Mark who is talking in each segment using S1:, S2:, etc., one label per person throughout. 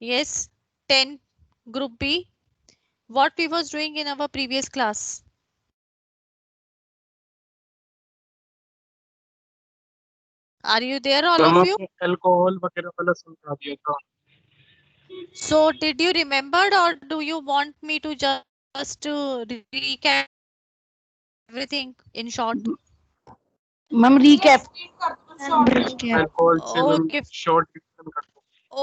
S1: Yes, 10 group B. What we was doing in our previous class? Are you there, all
S2: ma'am
S1: of you?
S2: आपने alcohol वगैरह वाला समझा दिया था.
S1: So did you remember, or do you want me to just recap everything in short?
S3: Ma'am recap.
S2: Alcohol से ma'am
S1: Okay,
S2: short discussion करते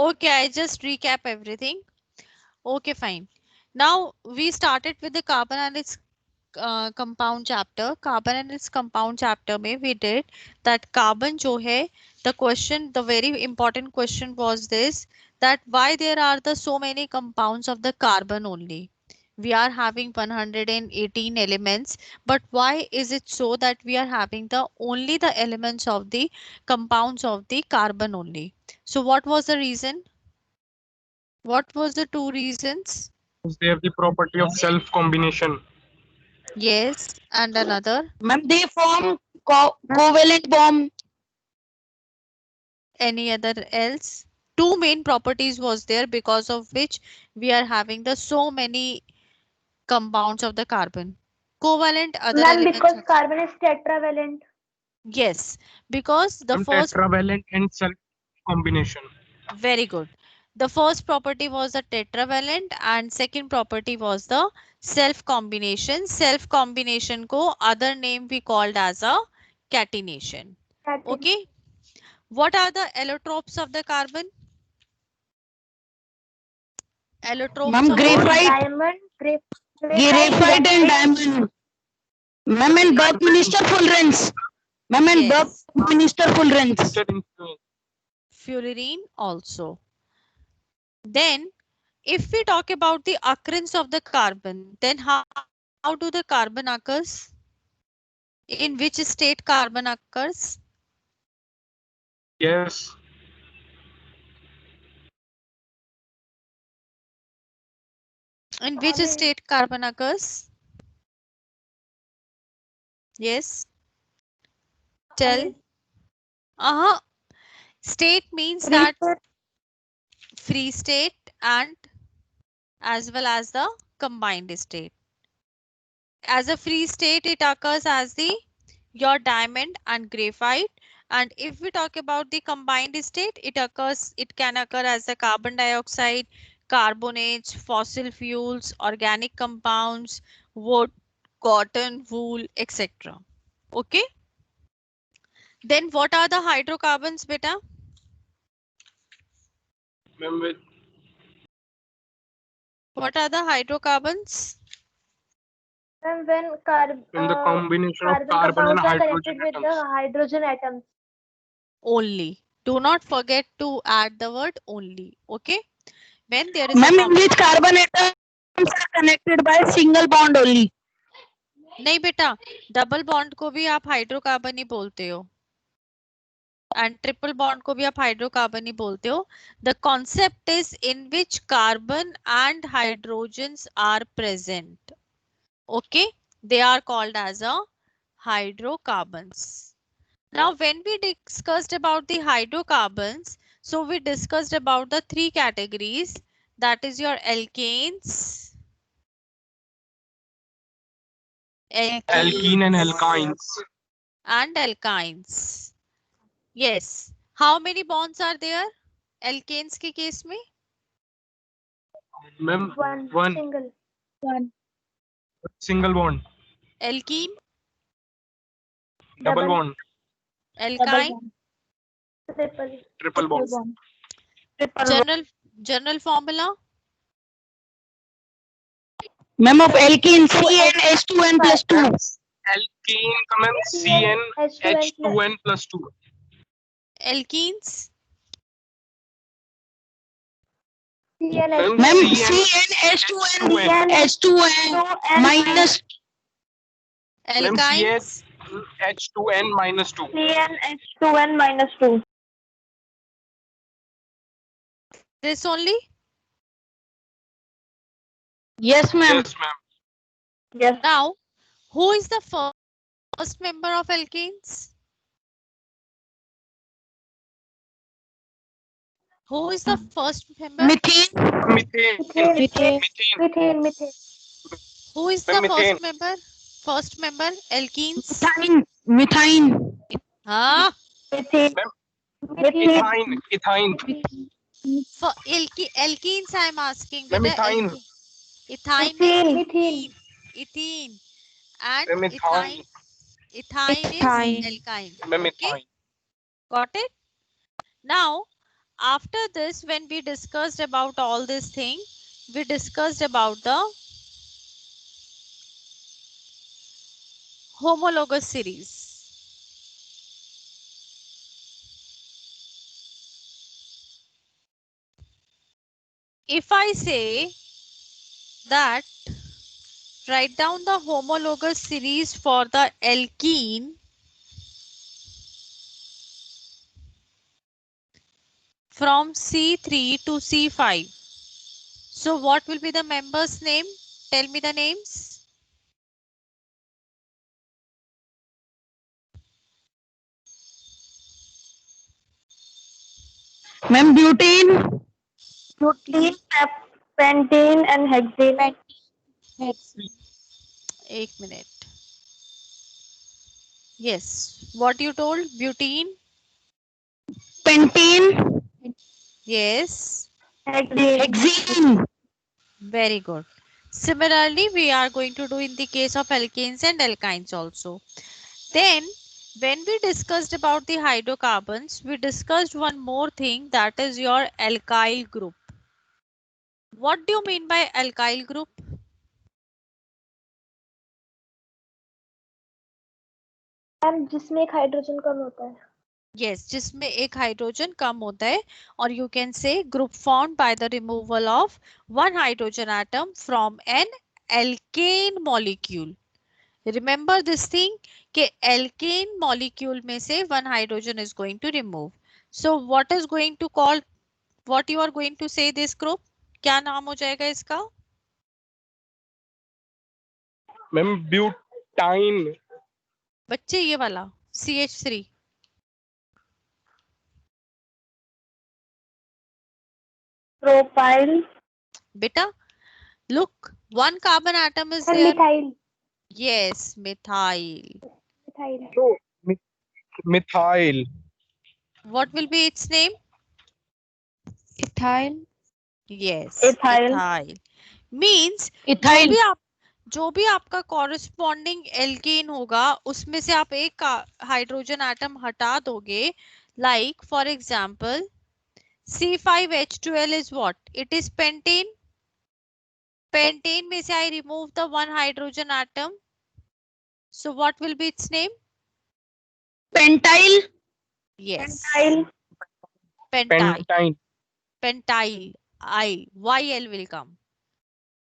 S1: okay, I just recap everything. Okay, fine. Now we started with the carbon and its compound chapter. Carbon and its compound chapter में we did that carbon जो है, the question, the very important question was this, that why there are the so many compounds of the carbon only. We are having 118 elements, but why is it so that we are having the only the elements of the compounds of the carbon only? So what was the reason? What was the two reasons?
S2: हैं. They have the property of self combination.
S1: Yes, and another.
S3: Ma'am, they form covalent bond.
S1: Any other else? Two main properties was there because of which we are having the so many compounds of the carbon. Covalent other
S4: Ma'am,
S1: elements.
S4: because carbon is tetravalent.
S1: Yes, because the
S2: ma'am
S1: first,
S2: tetravalent and self combination.
S1: very good. The first property was the tetravalent and second property was the self combination. Self combination ko other name we called as a catenation. Okay. What are the allotropes of the carbon? Allotropes
S3: Ma'am,
S1: of the carbon?
S3: graphite.
S4: Diamond,
S3: Graphite and diamond. Ma'am, and Buckminster Fullerene. Ma'am, and
S1: Yes.
S3: Buckminster Fullerene.
S1: Fullerene also. Then, if we talk about the occurrence of the carbon, then how do the carbon occurs? In which state carbon occurs?
S2: Yes.
S1: In which state carbon occurs? Yes. Tell. State means that free state and as well as the combined state. As a free state, it occurs as the your diamond and graphite. And if we talk about the combined state, it can occur as the carbon dioxide, carbonates, fossil fuels, organic compounds, wood, cotton, wool, etc. Okay. Then what are the hydrocarbons, beta?
S2: Ma'am, with
S1: What are the hydrocarbons?
S4: When
S2: in the combination of
S4: carbon
S2: carbon and
S4: compounds are
S2: hydrogen
S4: connected with the
S2: atoms.
S4: hydrogen atoms.
S1: Only. Do not forget to add the word only. Okay. When there is a
S3: Ma'am, in which carbon atoms are connected by single bond only.
S1: नहीं बेटा, double bond को भी आप hydrocarbon ही बोलते हो and triple bond को भी आप हाइड्रोकार्बन ही बोलते हो. The concept is in which carbon and hydrogens are present. Okay, they are called as a hydrocarbons. Now when we discussed about the hydrocarbons, so we discussed about the three categories, that is your alkanes,
S2: Alkene and alkynes.
S1: and alkynes. Yes. How many bonds are there alkanes के case में?
S2: Ma'am, one single bond.
S1: Alkene,
S2: Double bond.
S1: alkyne,
S2: Triple bond.
S1: general formula.
S3: Ma'am, of alkene CnH2n plus 2.
S2: Alkene का ma'am CnH2n plus 2.
S1: Alkenes,
S3: Ma'am, CnH2n H2n minus.
S2: Ma'am,
S1: alkynes,
S2: CnH2n minus 2.
S4: CnH2n minus 2.
S1: this only.
S3: Yes, ma'am.
S2: Yes, ma'am.
S4: Yes.
S1: Now who is the first member of alkenes? Who is the first member?
S3: Methane.
S2: Methane.
S4: Methane.
S2: Methane.
S4: Methane. Methane.
S1: Who is
S2: Ma'am,
S1: the
S2: methane.
S1: first member? First member, alkenes.
S3: Methane. Methane.
S1: Ah,
S4: Methane.
S2: Ma'am,
S4: Methane.
S2: Ethine. Ethine.
S1: for alkenes I am asking
S2: Ma'am,
S1: whether
S2: ethine.
S1: ethine
S4: Methane.
S1: is
S4: Methane.
S1: ethene and
S2: Ma'am, ethine.
S1: ethine is
S3: Ethine.
S1: alkyne.
S2: Ma'am,
S1: Okay,
S2: ethine.
S1: got it? Now, after this, when we discussed about all this thing, we discussed about the homologous series. If I say that write down the homologous series for the alkene from C3 to C5. So what will be the member's name? Tell me the names.
S3: Ma'am, butane.
S4: Butene, pentane, and hexane.
S1: एक minute. Yes. What you told? Butene?
S3: Pentane.
S1: Yes.
S4: Hexane.
S3: Hexane.
S1: Very good. Similarly, we are going to do in the case of alkanes and alkynes also. Then, when we discussed about the hydrocarbons, we discussed one more thing, that is your alkyl group. What do you mean by alkyl group?
S4: Ma'am जिसमें एक hydrogen कम होता है.
S1: Yes, जिसमें एक hydrogen कम होता है, और you can say group formed by the removal of one hydrogen atom from an alkane molecule. Remember this thing कि alkane molecule में से one hydrogen is going to remove. So what is going to call, what you are going to say this group? क्या नाम हो जाएगा इसका?
S2: Ma'am, butine.
S1: बच्चे ये वाला CH3.
S4: Propyl.
S1: बेटा, look, one carbon atom is
S4: And
S1: there.
S4: methyl.
S1: Yes, methyl.
S4: Methyl.
S2: So, methyl.
S1: What will be its name?
S3: Ethyl.
S1: Yes,
S4: Ethyl.
S1: ethyl. Means
S3: Ethyl.
S1: जो भी आपका कॉरेस्पॉन्डिंग एल्केन होगा उसमें से आप एक हाइड्रोजन एटम हटा दोगे. Like for example C5H12 is what? It is pentane. Pentane में से I remove the one hydrogen atom. So what will be its name?
S3: Pentyl.
S1: Yes.
S4: Pentyl.
S1: Pentyl.
S2: Pentine.
S1: Pentyl. YL will come.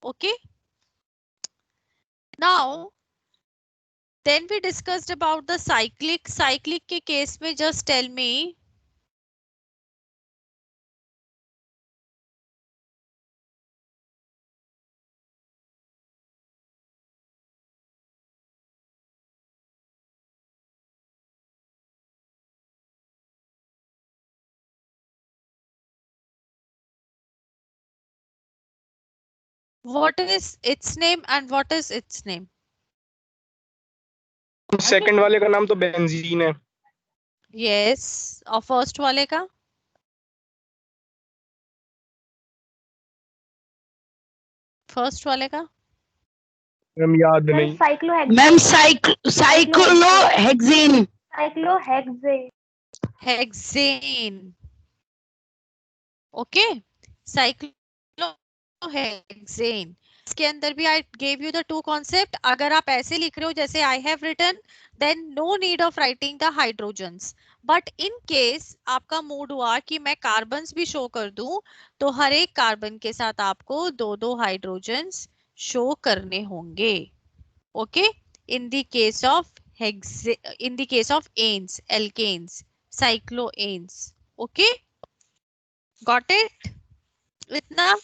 S1: Okay. Now, then we discussed about the cyclic. Cyclic के case में just tell me. What is its name and what is its name?
S2: Second वाले का नाम तो benzene है.
S1: Yes. और first वाले का? First वाले का?
S2: मैम याद
S4: Ma'am,
S2: नहीं.
S4: cyclohexane.
S3: Ma'am, cyclohexane.
S4: Cyclohexane.
S1: Hexane. Okay. Cyclohexane. इसके अंदर भी I gave you the two concept. अगर आप ऐसे लिख रहे हो जैसे I have written, then no need of writing the hydrogens. But in case आपका मूड हुआ कि मैं कार्बन्स भी शो कर दूं, तो हर एक कार्बन के साथ आपको दो दो हाइड्रोजन्स शो करने होंगे. Okay. In the case of enes, alkenes, cycloenes. Okay, got it? इतना.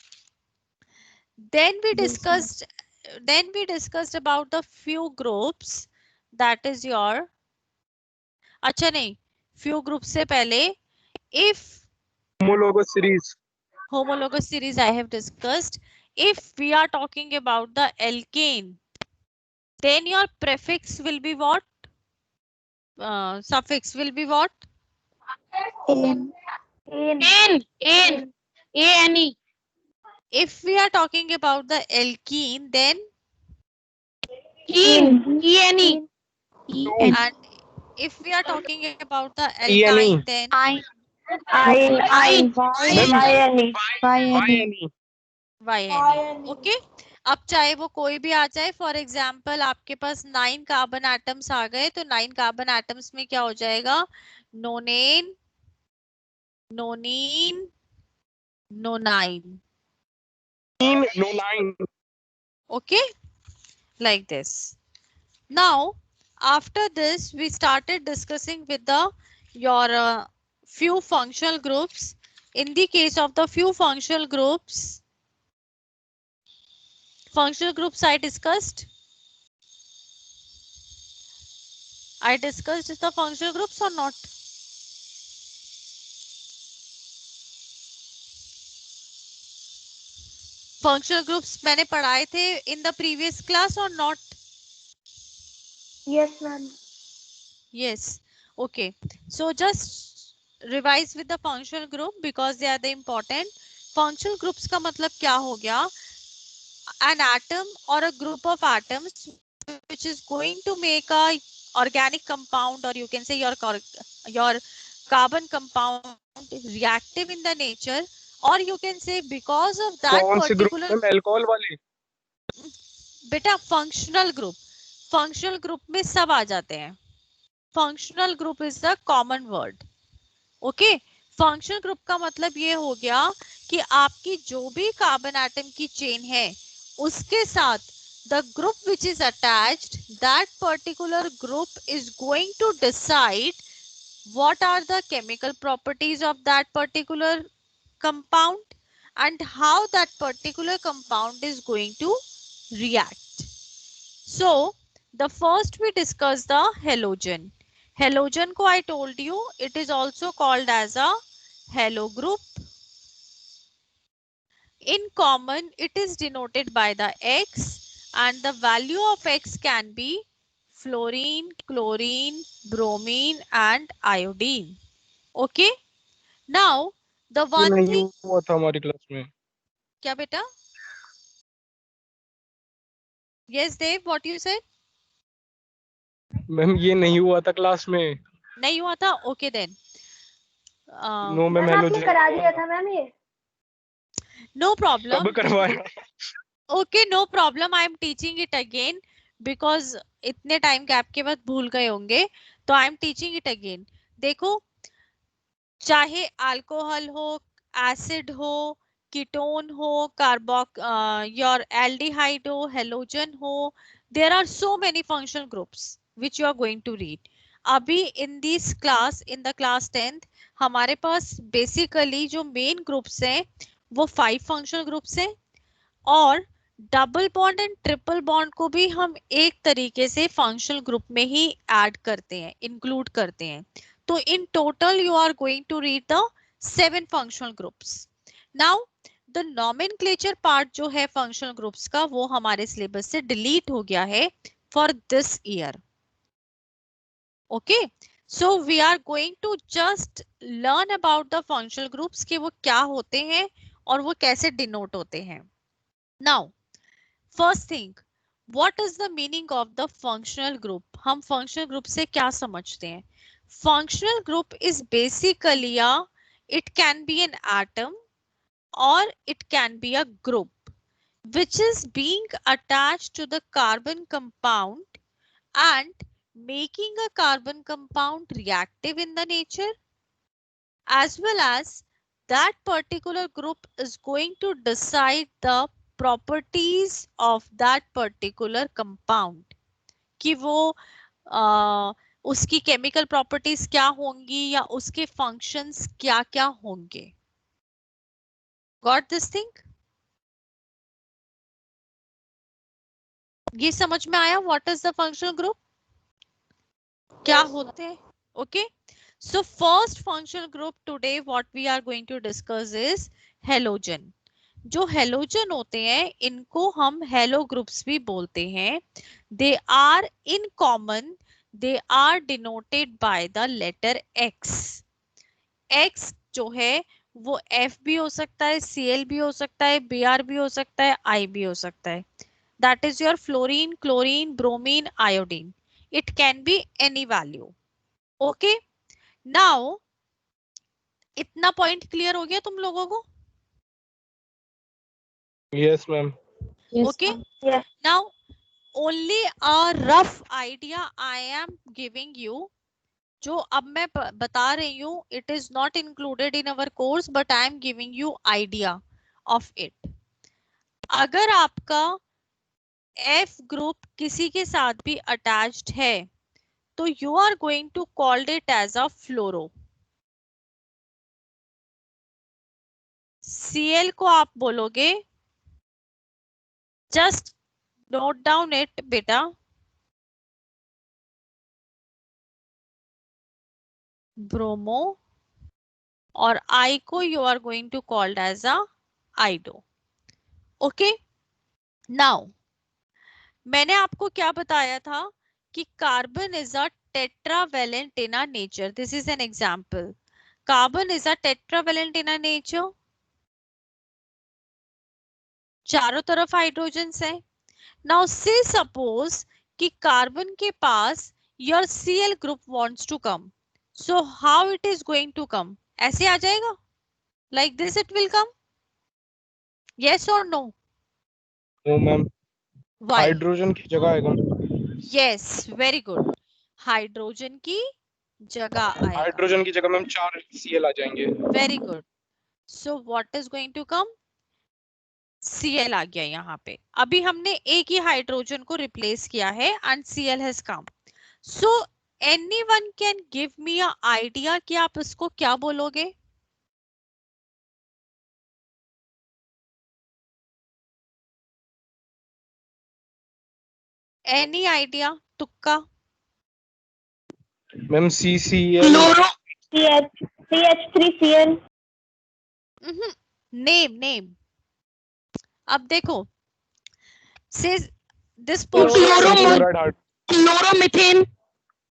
S1: Then we discussed about the few groups, that is your, अच्छा नहीं, few groups से पहले, if
S2: Homologous series.
S1: Homologous series I have discussed. If we are talking about the alkane, then your prefix will be what? Suffix will be what?
S3: N.
S4: N.
S3: N. A-N-E.
S1: If we are talking about the alkene, then
S3: Keen. E-N-E.
S4: Keen.
S1: and if we are talking about the
S2: E-N-E.
S1: alkyne, then
S3: I.
S4: I.
S2: Ma'am,
S4: Y-N-E.
S2: Y-N-E.
S1: YNE. Okay, अब चाहे वो कोई भी आ जाए, for example आपके पास 9 carbon atoms आ गए, तो 9 carbon atoms में क्या हो जाएगा? नोनेन, नोनीन, नोनाइन.
S2: No line.
S1: Okay, like this. Now after this we started discussing with the your few functional groups. In the case of the few functional groups I discussed the functional groups or not? Functional groups मैंने पढ़ाए थे in the previous class or not?
S4: Yes, ma'am.
S1: Yes. Okay. So just revise with the functional group because they are the important. Functional groups का मतलब क्या हो गया? An atom or a group of atoms which is going to make a organic compound, or you can say your carbon compound reactive in the nature, or you can say because of that
S2: कौन से group
S1: particular.
S2: में? Alcohol वाले.
S1: बेटा functional group में सब आ जाते हैं. Functional group is the common word. Okay, functional group का मतलब ये हो गया कि आपकी जो भी कार्बन एटम की चेन है उसके साथ the group which is attached, that particular group is going to decide what are the chemical properties of that particular compound and how that particular compound is going to react. So the first we discuss the halogen. Halogen ko I told you it is also called as a halo group. In common it is denoted by the X, and the value of X can be fluorine, chlorine, bromine and iodine. Okay, now the
S2: ये
S1: one
S2: नहीं
S1: thing.
S2: हुआ था हमारी class में.
S1: क्या बेटा? Yes Dev, what you said?
S2: Ma'am ये नहीं हुआ था क्लास में.
S1: नहीं हुआ था? Okay then.
S2: No ma'am.
S4: Ma'am आपने करा दिया था मैम ये.
S1: No problem.
S2: कब करवाया?
S1: Okay, no problem. I am teaching it again because इतने टाइम गैप के बाद भूल गए होंगे, तो I am teaching it again. देखो, चाहे अल्कोहल हो, एसिड हो, कीटोन हो, your aldehyde हो, halogen हो, there are so many functional groups which you are going to read. अभी in this class, in the class 10th, हमारे पास basically जो main groups हैं वो 5 functional groups हैं, और double bond and triple bond को भी हम एक तरीके से फंक्शनल ग्रुप में ही ऐड करते हैं, इंक्लूड करते हैं. तो in total you are going to read the 7 functional groups. Now the nomenclature part जो है फंक्शनल ग्रुप्स का वो हमारे सिलेबस से डिलीट हो गया है for this year. Okay, so we are going to just learn about the functional groups कि वो क्या होते हैं और वो कैसे डिनोट होते हैं. Now, first thing, what is the meaning of the functional group? हम functional group से क्या समझते हैं? Functional group is basically it can be an atom or it can be a group which is being attached to the carbon compound and making a carbon compound reactive in the nature, as well as that particular group is going to decide the properties of that particular compound कि वो उसकी chemical properties क्या होंगी या उसके functions क्या क्या होंगे. Got this thing? ये समझ में आया what is the functional group? क्या होते हैं? Okay, So first functional group today what we are going to discuss is halogen. जो हेलोजन होते हैं इनको हम हेलो ग्रुप्स भी बोलते हैं. They are in common, they are denoted by the letter X. X जो है वो F भी हो सकता है, Cl भी हो सकता है, Br भी हो सकता है, I भी हो सकता है. That is your fluorine, chlorine, bromine, iodine. It can be any value. Okay. Now इतना पॉइंट क्लियर हो गया तुम लोगों को?
S2: Yes, ma'am.
S1: Okay.
S4: Yes.
S1: Now only a rough idea I am giving you. जो अब मैं बता रही हूँ it is not included in our course but I am giving you idea of it. अगर आपका F ग्रुप किसी के साथ भी अटैच्ड है तो you are going to call it as a fluoro. Cl को आप बोलोगे, just note down it बेटा, ब्रोमो, और I को you are going to call as a आइडो. Okay. Now मैंने आपको क्या बताया था कि carbon is a tetravalent in a nature. This is an example. Carbon is a tetravalent in a nature. चारों तरफ हाइड्रोजन्स है. नाउ से सपोज कि कार्बन के पास your Cl group wants to come. So how it is going to come? ऐसे आ जाएगा, like this it will come. Yes और no?
S2: No, ma'am.
S1: Why?
S2: Hydrogen की जगह आएगा.
S1: Yes, very good. हाइड्रोजन की जगह आएगा.
S2: हाइड्रोजन की जगह मैम 4 Cl आ जाएंगे.
S1: Very good. So what is going to come? Cl आ गया यहाँ पे. अभी हमने एक ही हाइड्रोजन को रिप्लेस किया है and Cl has come. So anyone can give me a idea कि आप इसको क्या बोलोगे? Any idea? तुक्का?
S2: Ma'am CCl.
S4: CH3Cl.
S1: नेम. अब देखो, say this portion.
S3: Chloromethane.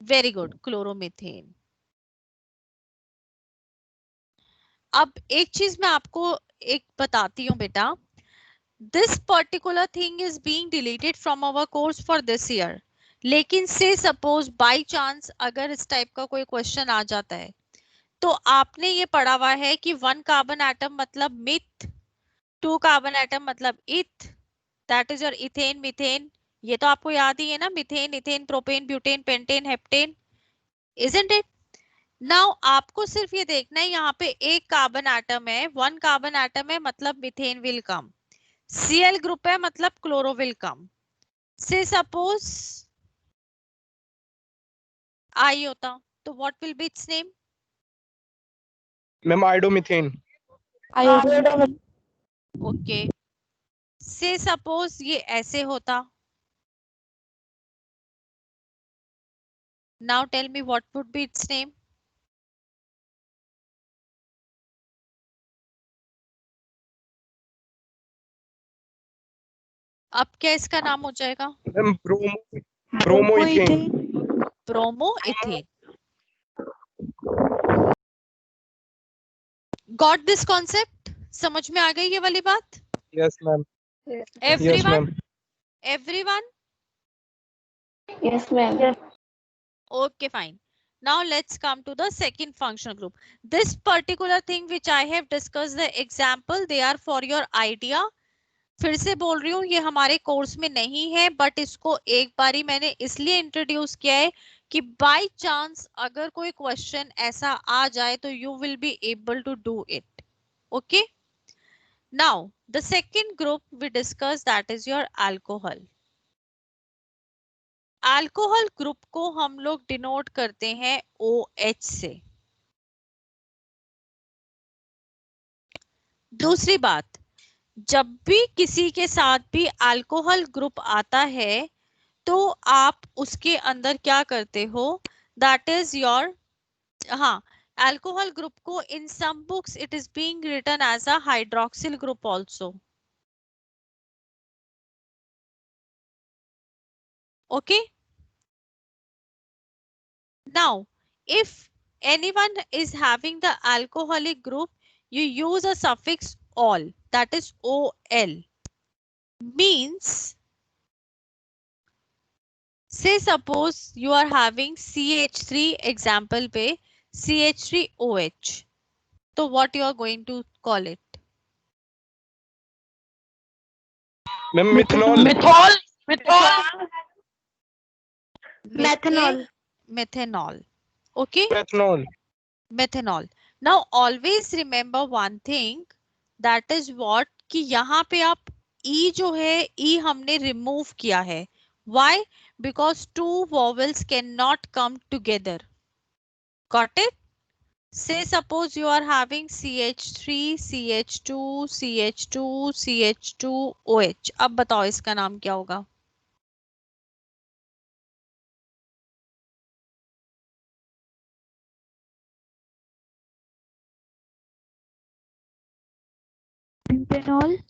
S1: Very good, chloromethane. अब एक चीज मैं आपको एक बताती हूँ बेटा. This particular thing is being deleted from our course for this year. लेकिन से सपोज बाय चांस अगर इस टाइप का कोई क्वेश्चन आ जाता है तो आपने ये पढ़ा हुआ है कि 1 कार्बन एटम मतलब मिथ, 2 कार्बन एटम मतलब इथ, that is your ethane, methane. ये तो आपको याद ही है ना, methane, ethane, propane, butane, pentane, heptane. Isn't it? Now आपको सिर्फ ये देखना है, यहाँ पे एक कार्बन एटम है, 1 कार्बन एटम है मतलब methane will come. Cl group है मतलब क्लोरो विल कम. से सपोज I होता तो what will be its name?
S2: Ma'am iodomethane.
S1: Okay. Say suppose ये ऐसे होता. Now tell me what would be its name? अब क्या इसका नाम हो जाएगा?
S2: Ma'am bromoethane.
S1: Bromo ethane. Got this concept? समझ में आ गई ये वाली बात?
S2: Yes ma'am.
S1: Everyone? Everyone?
S4: Yes, ma'am.
S1: Okay, fine. Now let's come to the second functional group. This particular thing which I have discussed the example, they are for your idea. फिर से बोल रही हूँ ये हमारे कोर्स में नहीं है बट इसको एक बारी मैंने इसलिए इंट्रोड्यूस किया है कि बाय चांस अगर कोई क्वेश्चन ऐसा आ जाए तो you will be able to do it. Okay. Now the second group we discuss that is your alcohol. Alcohol group को हम लोग डिनोट करते हैं OH से. दूसरी बात, जब भी किसी के साथ भी अल्कोहल ग्रुप आता है तो आप उसके अंदर क्या करते हो? दैट इज योर हाँ, alcohol group को in some books it is being written as a hydroxyl group also. Okay. Now, if anyone is having the alcoholic group, you use a suffix ol, that is ol. Means, say suppose you are having CH3 example पे CH3OH. So what you are going to call it?
S2: Ma'am methanol
S3: Methanol. Methanol.
S4: Methanol.
S1: Methanol. Okay.
S2: methanol
S1: Methanol. Now always remember one thing, that is what कि यहाँ पे आप E जो है E हमने remove किया है. Why? Because two vowels cannot come together. Got it? Say suppose you are having CH3, CH2, CH2, CH2OH. अब बताओ इसका नाम क्या होगा?
S3: Butanol.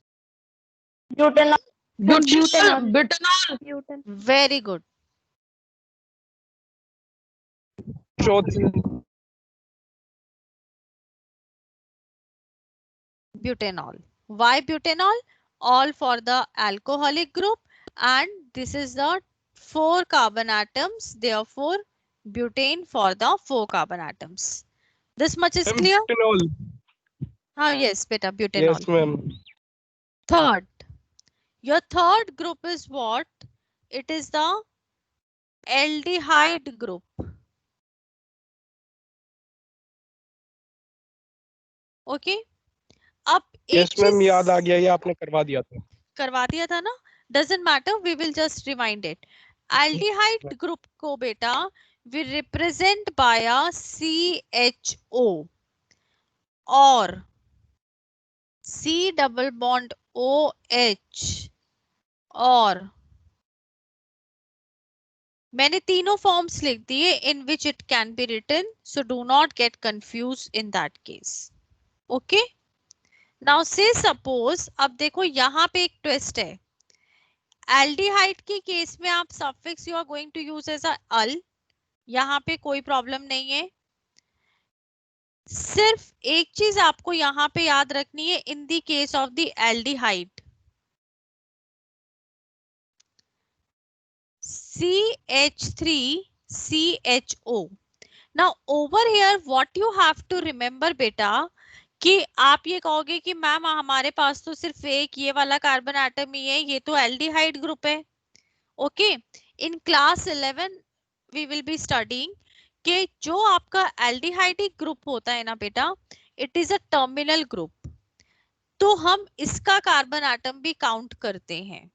S4: Butanol.
S3: Butanol. Butanol.
S4: Butan.
S1: Very good.
S2: चौथी
S1: Butanol. Why butanol? All for the alcoholic group, and this is the 4 carbon atoms, therefore butane for the 4 carbon atoms. This much is clear?
S2: butanol
S1: Yes, beta, butanol.
S2: yes ma'am
S1: Third, your third group is what? It is the aldehyde group. Okay. अब
S2: yes
S1: एक
S2: ma'am
S1: चीज
S2: याद आ गया ये आपने करवा दिया था
S1: करवा दिया था ना, doesn't matter, we will just remind it. Aldehyde group को बेटा we represent by a CHO or C double bond OH, और मैंने तीनों फॉर्म्स लिख दिए in which it can be written, so do not get confused in that case. Okay. Now say suppose, अब देखो यहाँ पे एक ट्विस्ट है. एल्डिहाइड के केस में आप suffix you are going to use as al, यहाँ पे कोई प्रॉब्लम नहीं है. सिर्फ एक चीज आपको यहाँ पे याद रखनी है, इन the case of the aldehyde CH3CHO. Now over here what you have to remember बेटा, कि आप ये कहोगे कि मैम हमारे पास तो सिर्फ एक ये वाला कार्बन एटम ही है, ये तो एल्डिहाइड ग्रुप है. Okay. In class 11 we will be studying कि जो आपका एल्डिहाइडिक ग्रुप होता है ना बेटा, it is a terminal group, तो हम इसका कार्बन एटम भी काउंट करते हैं.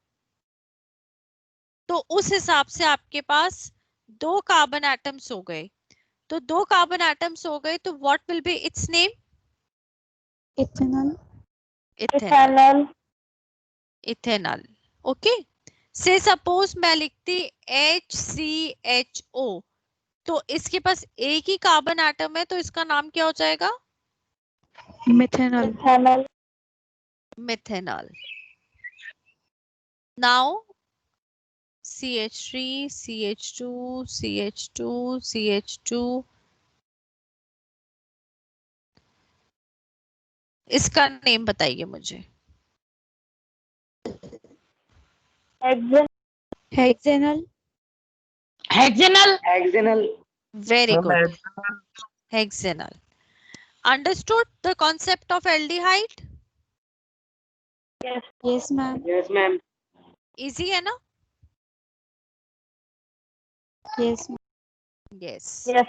S1: तो उस हिसाब से आपके पास 2 कार्बन एटम्स हो गए. तो 2 कार्बन एटम्स हो गए, तो what will be its name?
S3: Ethanol.
S1: Ethanol. Ethanol. Okay. Say suppose मैं लिखती HCHO, तो इसके पास एक ही कार्बन एटम है, तो इसका नाम क्या हो जाएगा?
S3: Methanol.
S4: Methanol.
S1: Methanol. Now CH3, CH2, CH2, CH2, इसका नेम बताइए मुझे.
S4: Hexane.
S3: Hexanol. Hexanol.
S4: Hexanol.
S1: Very good. Hexanol. Understood the concept of aldehyde?
S4: Yes.
S3: Yes, ma'am.
S4: Yes, ma'am.
S1: Easy है ना?
S3: Yes, ma'am.
S1: Yes.
S4: Yes.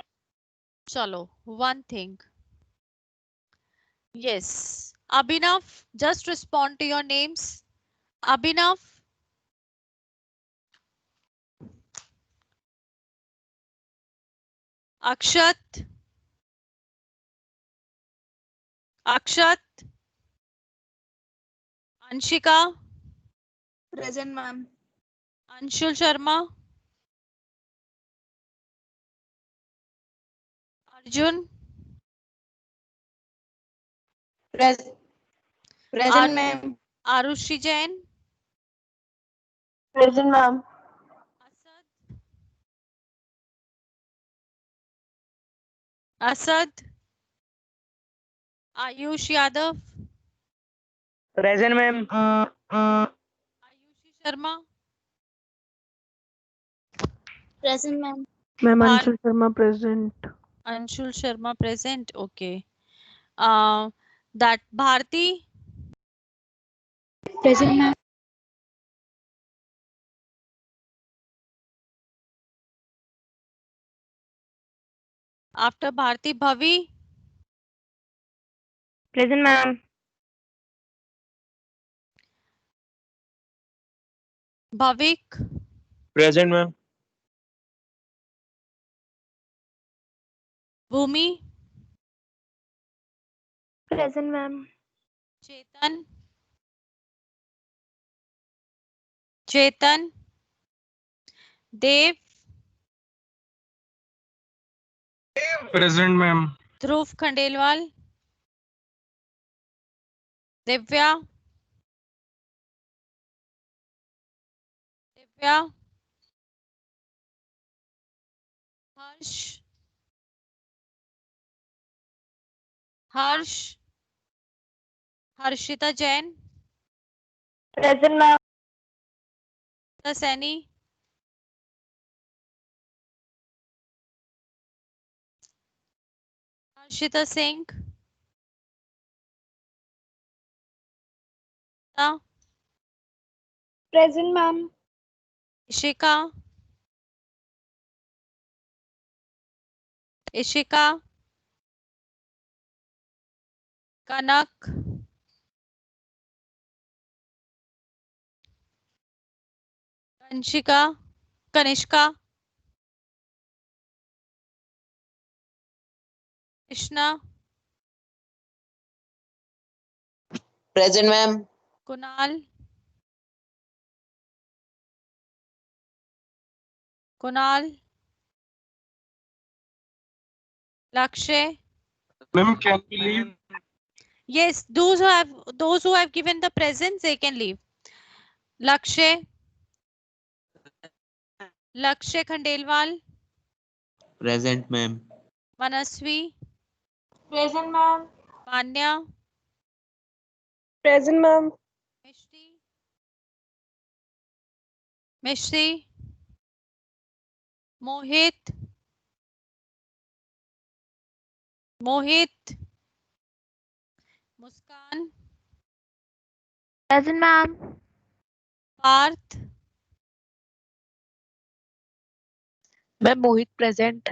S1: चलो, one thing. Yes. Abhinav, just respond to your names. Abhinav. Akshat. Akshat. Anshika.
S3: Present, ma'am.
S1: Anshul Sharma. Arjun.
S3: Present,
S1: Ar-
S3: ma'am.
S1: Arushi Jain.
S3: Present, ma'am.
S1: Asad. Asad. Ayush Yadav.
S3: Present, ma'am.
S1: Ayushi Sharma.
S4: Present, ma'am.
S3: Ma'am,
S1: Bhar-
S3: Anshul Sharma present.
S1: Anshul Sharma present. Okay. That Bharti.
S4: Present, ma'am.
S1: After Bharti, Bhavi.
S3: Present, ma'am.
S1: Bhavik.
S2: Present, ma'am.
S1: Bhumi.
S4: Present, ma'am.
S1: Chetan. Chetan. Dev.
S2: Present, ma'am.
S1: Dhruv Khandelwal. Divya. Divya. Harsh. Harsh. Harshita Jain.
S3: Present, ma'am.
S1: Saini. Harshita Singh.
S4: Present, ma'am.
S1: Ishika. Ishika. Kanak. Kanishka. Kanishka. Krishna.
S3: Present, ma'am.
S1: Kunal. Kunal. Lakshay.
S2: Ma'am, can we leave?
S1: Yes, those who have given the presents, they can leave. Lakshay. Lakshay Khandelwal.
S3: Present, ma'am.
S1: Manasvi.
S4: Present, ma'am.
S1: Manya.
S3: Present, ma'am.
S1: Mishti. Mishti. Mohit. Mohit. Muskan.
S4: Present, ma'am.
S1: Parth.
S3: Ma'am, Mohit present.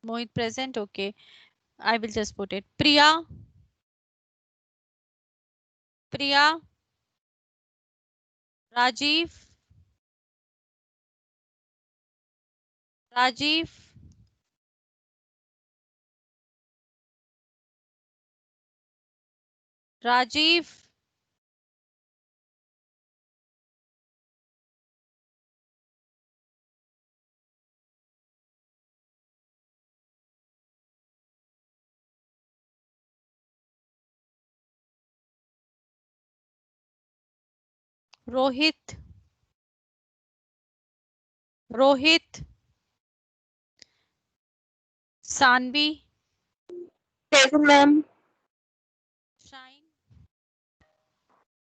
S1: Mohit present. Okay. I will just put it. Priya. Priya. Rajiv. Rajiv. Rajiv. Rohit. Rohit. Sanvi.
S3: Present, ma'am.
S1: Shine.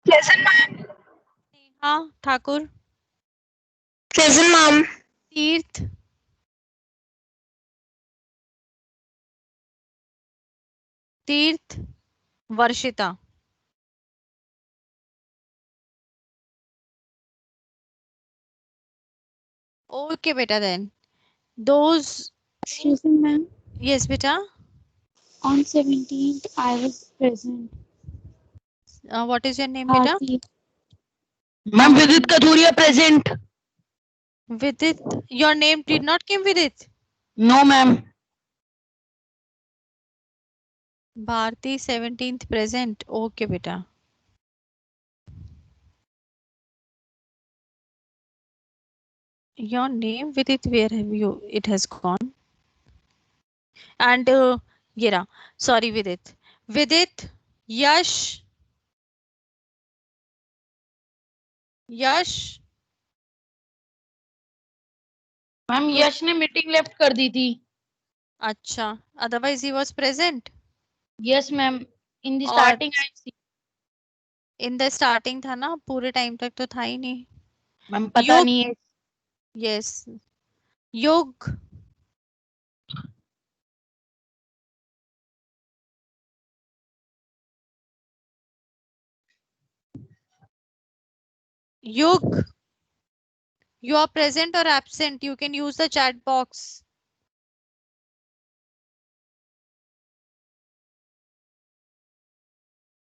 S3: Present, ma'am.
S1: Neha Thakur.
S3: Present, ma'am.
S1: Teerth. Teerth. Varshita. Okay, beta then. Those.
S4: Excuse me, ma'am.
S1: Yes, beta.
S4: On 17th, I was present.
S1: What is your name, beta?
S4: Bharti.
S3: Ma'am, Vidit Kathuria present.
S1: Vidit. Your name did not came with it.
S3: No, ma'am.
S1: Bharti 17th present. Okay, beta. Your name with it, where have you? It has gone. And ये रहा, sorry विदित, विदित, यश, यश,
S3: ma'am यश ने meeting left कर दी थी.
S1: अच्छा, otherwise he was present.
S3: Yes ma'am, in the
S1: और
S3: starting I see.
S1: In the starting था ना, पूरे टाइम तक तो था ही नहीं.
S3: मैम पता
S1: युग,
S3: नहीं है.
S1: यस, युग, युग, you are present or absent, you can use the chat box.